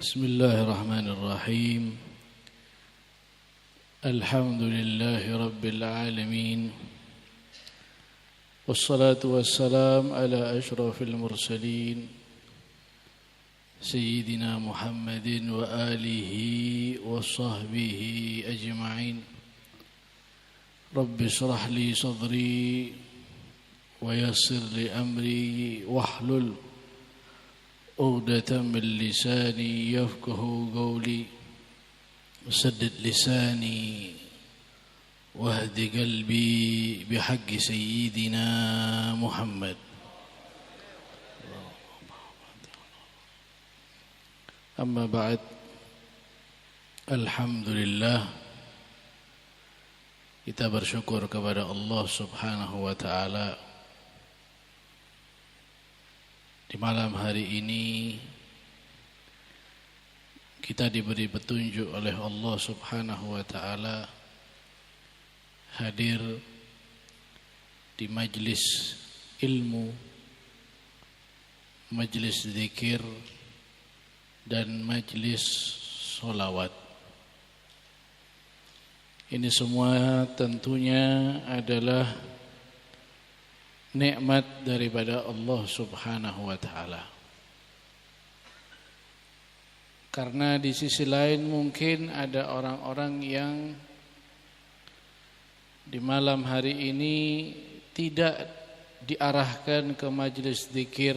بسم الله الرحمن الرحيم الحمد لله رب العالمين والصلاة والسلام على أشرف المرسلين سيدنا محمد وآله وصحبه أجمعين رب اشرح لي صدري ويسر لي أمري واحلل عقدة من لساني يفقه قولي وسدد لساني واهد قلبي بحق سيدنا محمد. أما بعد Alhamdulillah, kita bersyukur kepada Allah Subhanahu wa taala. Di malam hari ini kita diberi petunjuk oleh Allah Subhanahu wa taala hadir di majlis ilmu, majlis zikir dan majlis sholawat. Ini semua tentunya adalah nikmat daripada Allah Subhanahu wa taala. Karena di sisi lain mungkin ada orang-orang yang di malam hari ini tidak diarahkan ke majelis zikir,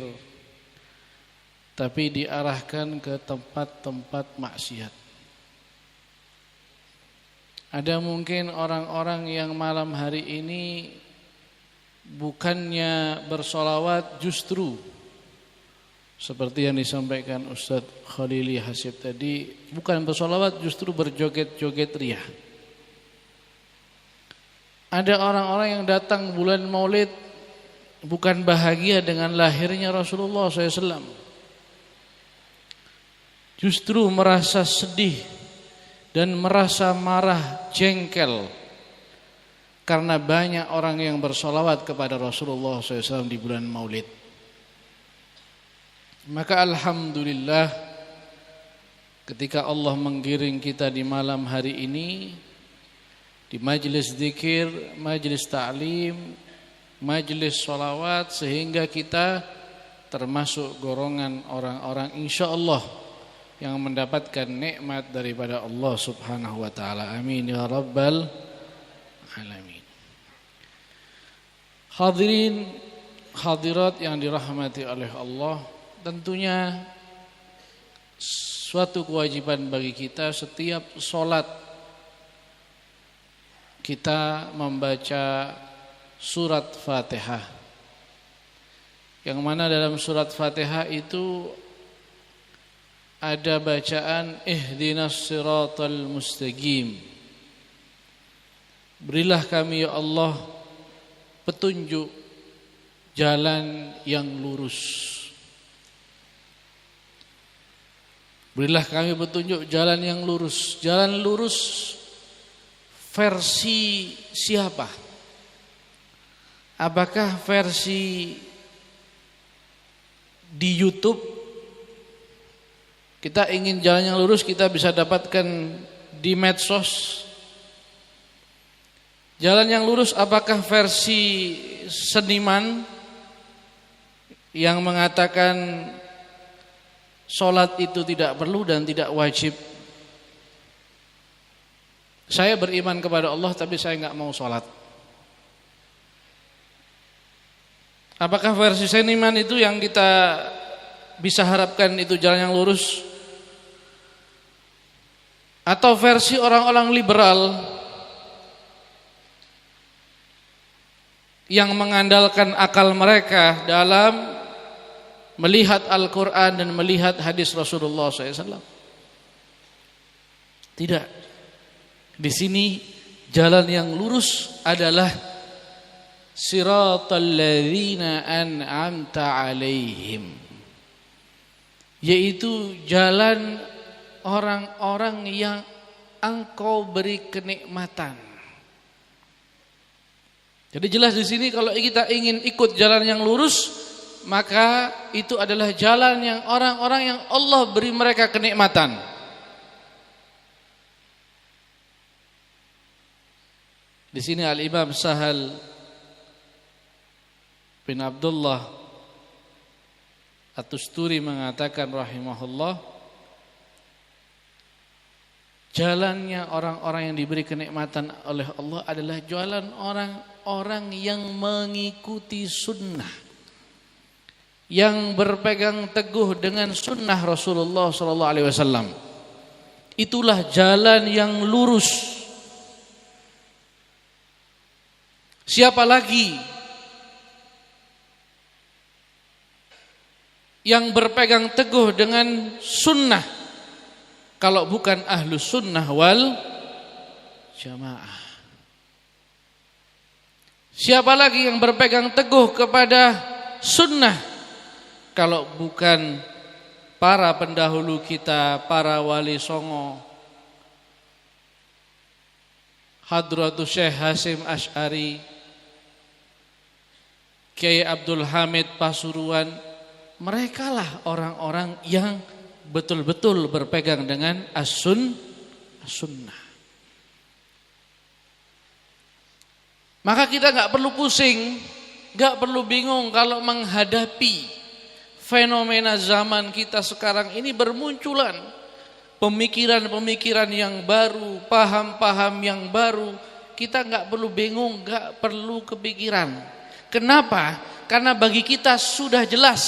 tapi diarahkan ke tempat-tempat maksiat. Ada mungkin orang-orang yang malam hari ini bukannya bersolawat, justru seperti yang disampaikan Ustaz Khalili Hasib tadi, bukan bersolawat, justru berjoget-joget riya. Ada orang-orang yang datang bulan Maulid bukan bahagia dengan lahirnya Rasulullah SAW, justru merasa sedih dan merasa marah, jengkel karena banyak orang yang bersolawat kepada Rasulullah SAW di bulan Maulid. Maka Alhamdulillah, ketika Allah menggiring kita di malam hari ini di majlis zikir, majlis ta'lim, majlis solawat, sehingga kita termasuk golongan orang-orang insyaallah yang mendapatkan nikmat daripada Allah Subhanahu wa taala. Amin ya rabbal alamin. Hadirin hadirat yang dirahmati oleh Allah, tentunya suatu kewajiban bagi kita setiap sholat kita membaca surat Fatihah, yang mana dalam surat Fatihah itu ada bacaan ihdinas siratal mustaqim. Berilah kami ya Allah petunjuk jalan yang lurus. Berilah kami petunjuk jalan yang lurus. Jalan lurus versi siapa? Apakah versi di YouTube? Kita ingin jalan yang lurus, kita bisa dapatkan di medsos. Jalan yang lurus apakah versi seniman yang mengatakan sholat itu tidak perlu dan tidak wajib? Saya beriman kepada Allah tapi saya enggak mau sholat. Apakah versi seniman itu yang kita bisa harapkan itu jalan yang lurus? Atau versi orang-orang liberal yang mengandalkan akal mereka dalam melihat Al-Quran dan melihat hadis Rasulullah SAW? Tidak. Di sini jalan yang lurus adalah siratal ladzina an'amta alaihim, yaitu jalan orang-orang yang Engkau beri kenikmatan. Jadi jelas di sini kalau kita ingin ikut jalan yang lurus, maka itu adalah jalan yang orang-orang yang Allah beri mereka kenikmatan. Di sini Al-Imam Sahal bin Abdullah At-Tusturi mengatakan rahimahullah, jalannya orang-orang yang diberi kenikmatan oleh Allah adalah jalan orang-orang yang mengikuti sunnah, yang berpegang teguh dengan sunnah Rasulullah SAW. Itulah jalan yang lurus. Siapa lagi yang berpegang teguh dengan sunnah kalau bukan ahlus sunnah wal jamaah? Siapa lagi yang berpegang teguh kepada sunnah kalau bukan para pendahulu kita, para wali songo, Hadratus Syekh Hasyim Asy'ari, Kiai Abdul Hamid Pasuruan. Merekalah orang-orang yang betul-betul berpegang dengan as-sunnah. Maka kita gak perlu pusing, gak perlu bingung kalau menghadapi fenomena zaman kita sekarang ini bermunculan pemikiran-pemikiran yang baru, paham-paham yang baru. Kita gak perlu bingung, gak perlu kepikiran. Kenapa? Karena bagi kita sudah jelas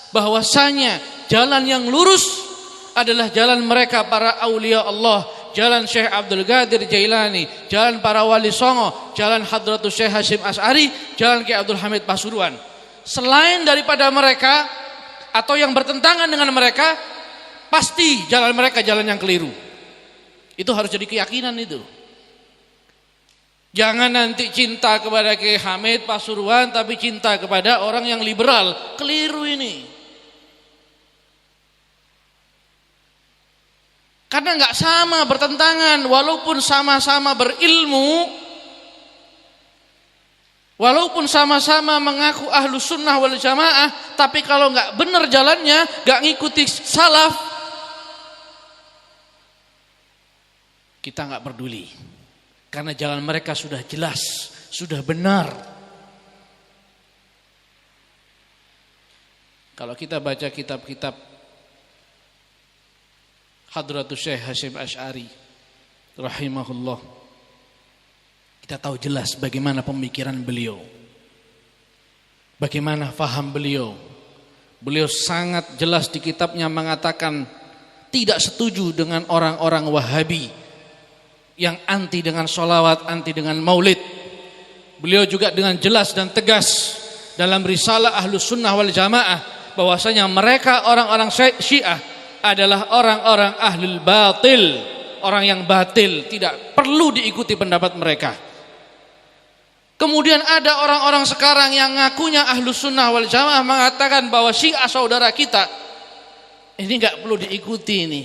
bahwasanya jalan yang lurus adalah jalan mereka para aulia Allah, jalan Syekh Abdul Qadir Jailani, jalan para wali songo, jalan Hadratus Syekh Hasyim Asy'ari, jalan Kiai Abdul Hamid Pasuruan. Selain daripada mereka atau yang bertentangan dengan mereka, pasti jalan mereka jalan yang keliru. Itu harus jadi keyakinan itu. Jangan nanti cinta kepada Kiai Hamid Pasuruan tapi cinta kepada orang yang liberal. Keliru ini. Karena enggak sama, bertentangan. Walaupun sama-sama berilmu, walaupun sama-sama mengaku ahlus sunnah wal jamaah, tapi kalau enggak benar jalannya, enggak ngikuti salaf, kita enggak peduli. Karena jalan mereka sudah jelas, sudah benar. Kalau kita baca kitab-kitab Hadratus Syekh Hasyim Asy'ari rahimahullah, kita tahu jelas bagaimana pemikiran beliau, bagaimana faham beliau. Beliau sangat jelas di kitabnya mengatakan tidak setuju dengan orang-orang Wahabi yang anti dengan sholawat, anti dengan maulid. Beliau juga dengan jelas dan tegas dalam risalah Ahlus Sunnah wal Jamaah bahwasanya mereka orang-orang Syiah adalah orang-orang ahlul batil, orang yang batil, tidak perlu diikuti pendapat mereka. Kemudian ada orang-orang sekarang yang ngakunya Ahlus Sunnah wal Jamaah mengatakan bahwa Syiah saudara kita. Ini enggak perlu diikuti ini.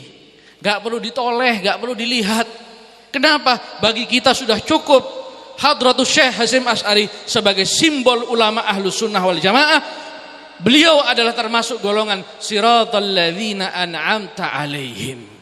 Enggak perlu ditoleh, enggak perlu dilihat. Kenapa? Bagi kita sudah cukup Hadratus Syekh Hasyim Asy'ari sebagai simbol ulama Ahlus Sunnah wal Jamaah. Beliau adalah termasuk golongan siratal ladzina an'amta alaihim.